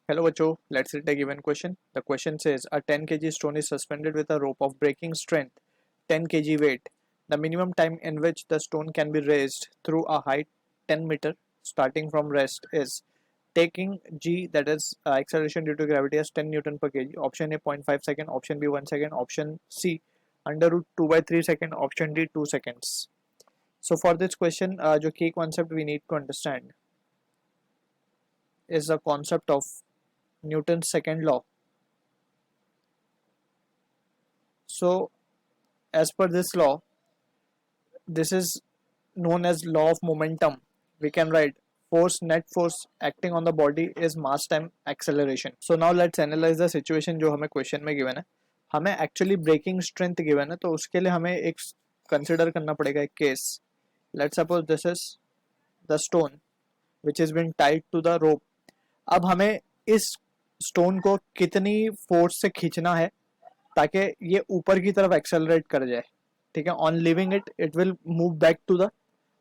Hello बच्चों, let's read a given question. The question says a 10 kg stone is suspended with a rope of breaking strength 10 kg weight. The minimum time in which the stone can be raised through a height 10 meter starting from rest is taking g, that is acceleration due to gravity, as 10 Newton per kg. Option A 0.5 second, option B 1 second, option C under root 2 by 3 second, option D 2 seconds. So for this question, जो key concept we need to understand is the concept of Newton's second law. So as per this law, this is known as law of momentum. We can write net force acting on the body is mass time acceleration. So now let's analyze the situation जो हमें question में given है. हमें actually breaking strength given है, तो उसके लिए हमें एक कंसिडर करना पड़ेगा एक केस. Let's suppose this is the stone which is been tied to the rope. अब हमें इस स्टोन को कितनी फोर्स से खींचना है ताकि ये ऊपर की तरफ एक्सेलरेट कर जाए. ठीक है, on leaving it will move back to the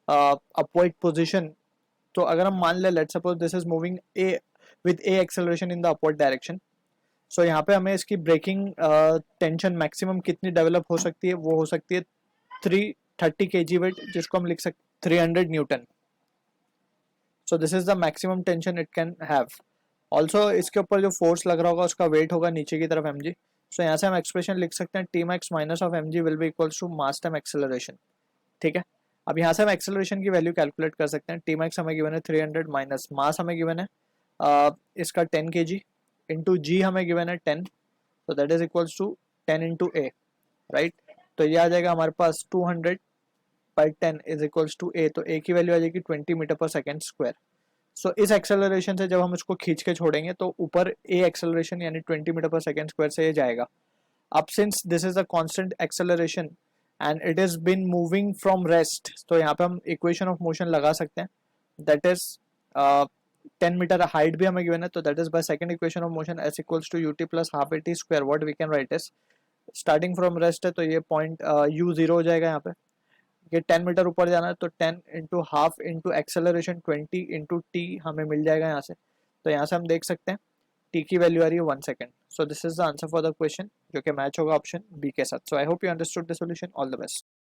upward position. तो अगर हम मान ले, let's suppose this is moving a with a acceleration in the upward direction. So यहाँ पे हमें इसकी ब्रेकिंग टेंशन मैक्सिमम कितनी डेवलप हो सकती है, वो हो सकती है 330 kg वेट, जिसको हम लिख सकते 300 Newton. So this is the maximum tension it can have. Also इसके ऊपर जो फोर्स लग रहा होगा उसका वेट होगा नीचे की तरफ mg. सो यहाँ से हम एक्सप्रेशन लिख सकते हैं T max minus of mg will be equals to mass time acceleration. ठीक है, अब यहाँ से हम एक्सेलरेशन की वैल्यू कैलकुलेट कर सकते हैं. टी मैक्स हमें गिवन है 300 माइनस मास हमें गिवन है इसका 10 kg इंटू जी हमें गिवन है 10. तो that is equals to 10 into a, right. तो ये आ जाएगा हमारे पास 200 by 10 is equals to a. तो ए की वैल्यू आ जाएगी 20 मीटर पर सेकेंड स्क्वायर. सो इस एक्सेलरेशन से जब हम इसको खींच के छोड़ेंगे तो ऊपर ए एक्सेलरेशन यानी 20 मीटर पर सेकेंड स्क्वायर से ये जाएगा. अब since this is a constant acceleration and it is been moving from rest, तो यहाँ पे हम इक्वेशन ऑफ मोशन लगा सकते हैं. दैट इज 10 मीटर हाइट भी हमें गिवन है, तो that is by second equation of motion S equals to ut plus half a t square. What we can write is starting from rest है, तो ये पॉइंट यू जीरो हो जाएगा. यहाँ पे ये 10 मीटर ऊपर जाना है, तो 10 into half into acceleration 20 into T हमें मिल जाएगा यहाँ से. तो यहाँ से हम देख सकते हैं टी की वैल्यू आ रही है 1 second. So this is the answer for the question, जो कि मैच होगा ऑप्शन बी के साथ. So I hope you understood the solution. All the best.